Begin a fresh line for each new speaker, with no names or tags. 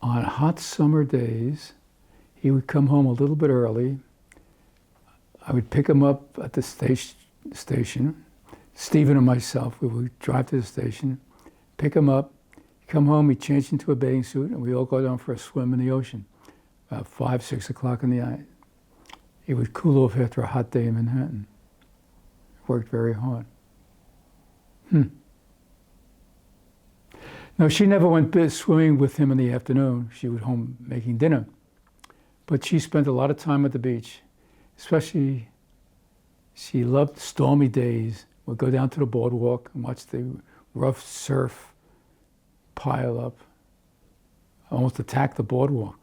On hot summer days, he would come home a little bit early. I would pick him up at the station. Stephen and myself, we would drive to the station, pick him up, come home, he'd change into a bathing suit, and we all go down for a swim in the ocean, about 5, 6 o'clock in the night. He would cool off after a hot day in Manhattan. Worked very hard. No, she never went swimming with him in the afternoon. She was home making dinner. But she spent a lot of time at the beach. Especially, she loved stormy days. We'd go down to the boardwalk and watch the rough surf pile up, almost attack the boardwalk.